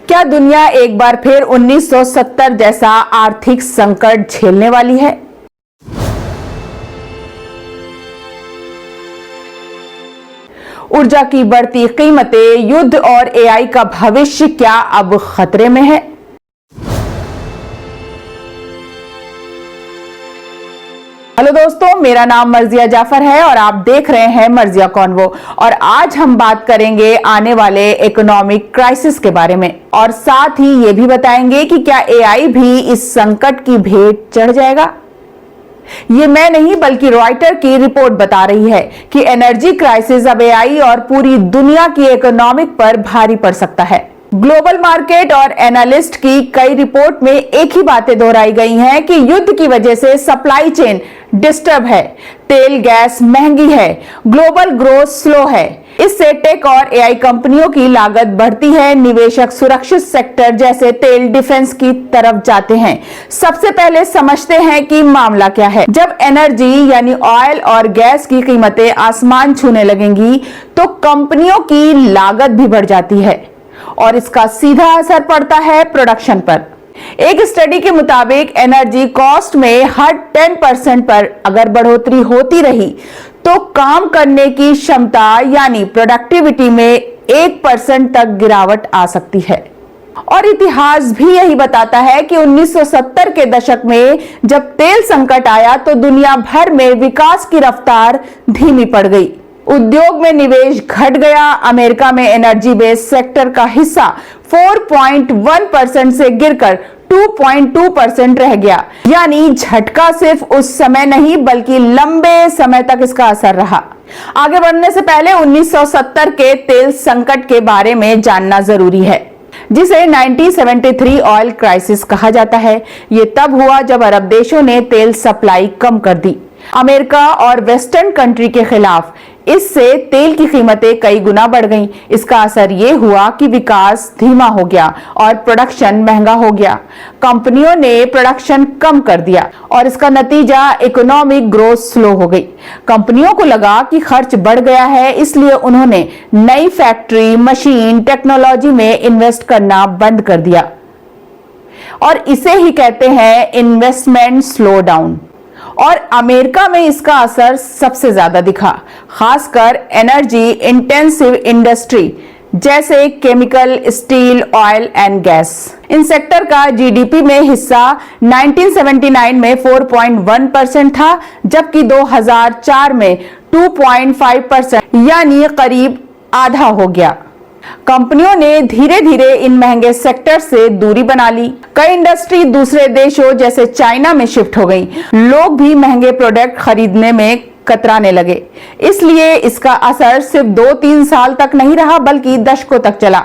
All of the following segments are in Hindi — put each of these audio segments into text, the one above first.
क्या दुनिया एक बार फिर 1970 जैसा आर्थिक संकट झेलने वाली है? ऊर्जा की बढ़ती कीमतें, युद्ध और एआई का भविष्य क्या अब खतरे में है? हेलो दोस्तों, मेरा नाम मर्जिया जाफर है और आप देख रहे हैं मर्जिया कॉन्वो। और आज हम बात करेंगे आने वाले इकोनॉमिक क्राइसिस के बारे में और साथ ही ये भी बताएंगे कि क्या एआई भी इस संकट की भेंट चढ़ जाएगा। ये मैं नहीं बल्कि रॉयटर की रिपोर्ट बता रही है कि एनर्जी क्राइसिस अब एआई और पूरी दुनिया की इकोनॉमिक पर भारी पड़ सकता है। ग्लोबल मार्केट और एनालिस्ट की कई रिपोर्ट में एक ही बातें दोहराई गई हैं कि युद्ध की वजह से सप्लाई चेन डिस्टर्ब है, तेल गैस महंगी है, ग्लोबल ग्रोथ स्लो है। इससे टेक और एआई कंपनियों की लागत बढ़ती है, निवेशक सुरक्षित सेक्टर जैसे तेल, डिफेंस की तरफ जाते हैं। सबसे पहले समझते हैं कि मामला क्या है। जब एनर्जी यानी ऑयल और गैस की कीमतें आसमान छूने लगेंगी तो कंपनियों की लागत भी बढ़ जाती है और इसका सीधा असर पड़ता है प्रोडक्शन पर। एक स्टडी के मुताबिक एनर्जी कॉस्ट में हर 10% पर अगर बढ़ोतरी होती रही तो काम करने की क्षमता यानी प्रोडक्टिविटी में 1% तक गिरावट आ सकती है। और इतिहास भी यही बताता है कि 1970 के दशक में जब तेल संकट आया तो दुनिया भर में विकास की रफ्तार धीमी पड़ गई, उद्योग में निवेश घट गया। अमेरिका में एनर्जी बेस्ड सेक्टर का हिस्सा 4.1% से गिरकर 2.2% रह गया। यानी झटका सिर्फ उस समय नहीं बल्कि लंबे समय तक इसका असर रहा। आगे बढ़ने से पहले 1970 के तेल संकट के बारे में जानना जरूरी है, जिसे 1973 ऑयल क्राइसिस कहा जाता है। यह तब हुआ जब अरब देशों ने तेल सप्लाई कम कर दी अमेरिका और वेस्टर्न कंट्री के खिलाफ। इससे तेल की कीमतें कई गुना बढ़ गईं। इसका असर यह हुआ कि विकास धीमा हो गया और प्रोडक्शन महंगा हो गया। कंपनियों ने प्रोडक्शन कम कर दिया और इसका नतीजा इकोनॉमिक ग्रोथ स्लो हो गई। कंपनियों को लगा कि खर्च बढ़ गया है, इसलिए उन्होंने नई फैक्ट्री, मशीन, टेक्नोलॉजी में इन्वेस्ट करना बंद कर दिया और इसे ही कहते हैं इन्वेस्टमेंट स्लो डाउन। और अमेरिका में इसका असर सबसे ज्यादा दिखा, खासकर एनर्जी इंटेंसिव इंडस्ट्री जैसे chemical, steel, oil and gas. In sector का जीडीपी में हिस्सा 1979 में 4.1% था, जबकि 2004 में 2.5% यानी करीब आधा हो गया। कंपनियों ने धीरे धीरे इन महंगे सेक्टर से दूरी बना ली। कई इंडस्ट्री दूसरे देशों जैसे चाइना में शिफ्ट हो गई। लोग भी महंगे प्रोडक्ट खरीदने में कतराने लगे। इसलिए इसका असर सिर्फ 2-3 साल तक नहीं रहा बल्कि दशकों तक चला।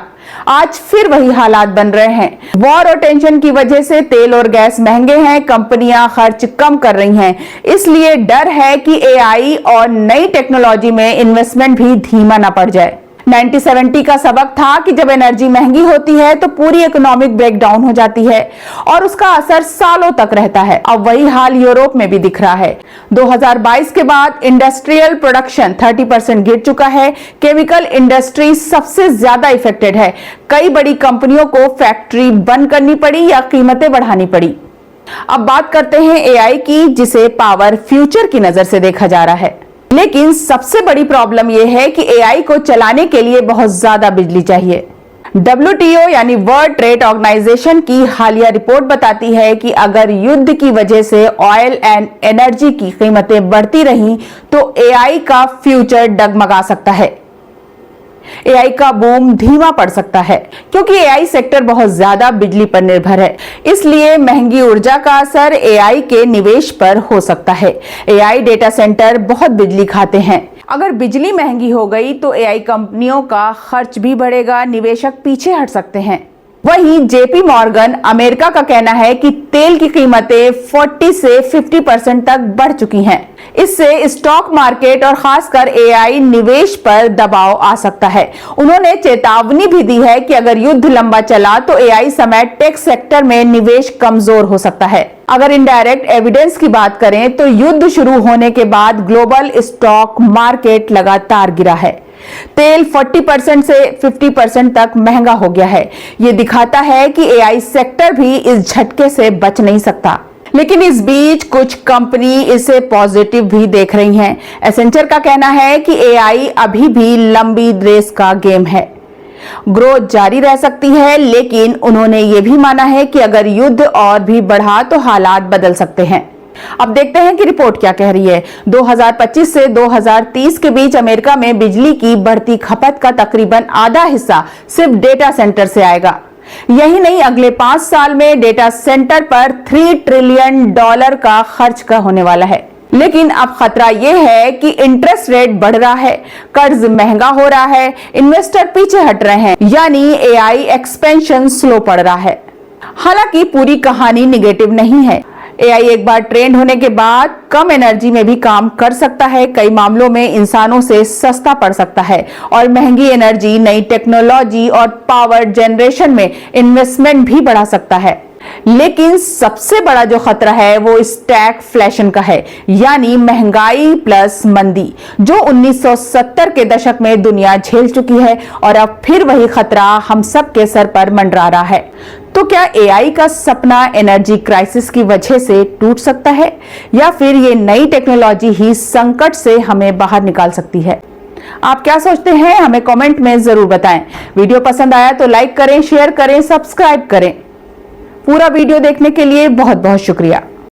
आज फिर वही हालात बन रहे हैं। वॉर और टेंशन की वजह से तेल और गैस महंगे हैं, कंपनियां खर्च कम कर रही हैं। इसलिए डर है कि एआई और नई टेक्नोलॉजी में इन्वेस्टमेंट भी धीमा ना पड़ जाए। 1970 का सबक था कि जब एनर्जी महंगी होती है तो पूरी इकोनॉमिक ब्रेकडाउन हो जाती है और उसका असर सालों तक रहता है। अब वही हाल यूरोप में भी दिख रहा है। 2022 के बाद इंडस्ट्रियल प्रोडक्शन 30% गिर चुका है। केमिकल इंडस्ट्री सबसे ज्यादा इफेक्टेड है। कई बड़ी कंपनियों को फैक्ट्री बंद करनी पड़ी या कीमतें बढ़ानी पड़ी। अब बात करते हैं एआई की, जिसे पावर फ्यूचर की नजर से देखा जा रहा है। लेकिन सबसे बड़ी प्रॉब्लम यह है कि एआई को चलाने के लिए बहुत ज्यादा बिजली चाहिए। WTO यानी वर्ल्ड ट्रेड ऑर्गेनाइजेशन की हालिया रिपोर्ट बताती है कि अगर युद्ध की वजह से ऑयल एंड एनर्जी की कीमतें बढ़ती रहीं तो एआई का फ्यूचर डगमगा सकता है। एआई का बूम धीमा पड़ सकता है क्योंकि एआई सेक्टर बहुत ज्यादा बिजली पर निर्भर है। इसलिए महंगी ऊर्जा का असर एआई के निवेश पर हो सकता है। एआई डेटा सेंटर बहुत बिजली खाते हैं। अगर बिजली महंगी हो गई तो एआई कंपनियों का खर्च भी बढ़ेगा, निवेशक पीछे हट सकते हैं। वहीं जेपी मॉर्गन अमेरिका का कहना है कि तेल की कीमतें 40 से 50% तक बढ़ चुकी हैं। इससे स्टॉक मार्केट और खासकर एआई निवेश पर दबाव आ सकता है। उन्होंने चेतावनी भी दी है कि अगर युद्ध लंबा चला तो एआई समेत टेक सेक्टर में निवेश कमजोर हो सकता है। अगर इनडायरेक्ट एविडेंस की बात करें तो युद्ध शुरू होने के बाद ग्लोबल स्टॉक मार्केट लगातार गिरा है। तेल 40% से 50% तक महंगा हो गया है। यह दिखाता है कि एआई सेक्टर भी इस झटके से बच नहीं सकता। लेकिन इस बीच कुछ कंपनी इसे पॉजिटिव भी देख रही हैं। एसेंचर का कहना है कि एआई अभी भी लंबी रेस का गेम है, ग्रोथ जारी रह सकती है, लेकिन उन्होंने ये भी माना है कि अगर युद्ध और भी बढ़ा तो हालात बदल सकते हैं। अब देखते हैं कि रिपोर्ट क्या कह रही है। 2025 से 2030 के बीच अमेरिका में बिजली की बढ़ती खपत का तकरीबन आधा हिस्सा सिर्फ डेटा सेंटर से आएगा। यही नहीं, अगले 5 साल में डेटा सेंटर पर $3 ट्रिलियन का खर्च होने वाला है। लेकिन अब खतरा यह है कि इंटरेस्ट रेट बढ़ रहा है, कर्ज महंगा हो रहा है, इन्वेस्टर पीछे हट रहे हैं, यानी एआई एक्सपेंशन स्लो पड़ रहा है। हालांकि पूरी कहानी निगेटिव नहीं है। एआई एक बार ट्रेंड होने के बाद कम एनर्जी में भी काम कर सकता है, कई मामलों में इंसानों से सस्ता पड़ सकता है और महंगी एनर्जी, नई टेक्नोलॉजी और पावर जनरेशन में इन्वेस्टमेंट भी बढ़ा सकता है। लेकिन सबसे बड़ा जो खतरा है वो स्टैगफ्लेशन का है, यानी महंगाई प्लस मंदी, जो 1970 के दशक में दुनिया झेल चुकी है और अब फिर वही खतरा हम सब के सर पर मंडरा रहा है। तो क्या एआई का सपना एनर्जी क्राइसिस की वजह से टूट सकता है, या फिर ये नई टेक्नोलॉजी ही संकट से हमें बाहर निकाल सकती है? आप क्या सोचते हैं, हमें कमेंट में जरूर बताएं। वीडियो पसंद आया तो लाइक करें, शेयर करें, सब्सक्राइब करें। पूरा वीडियो देखने के लिए बहुत बहुत शुक्रिया।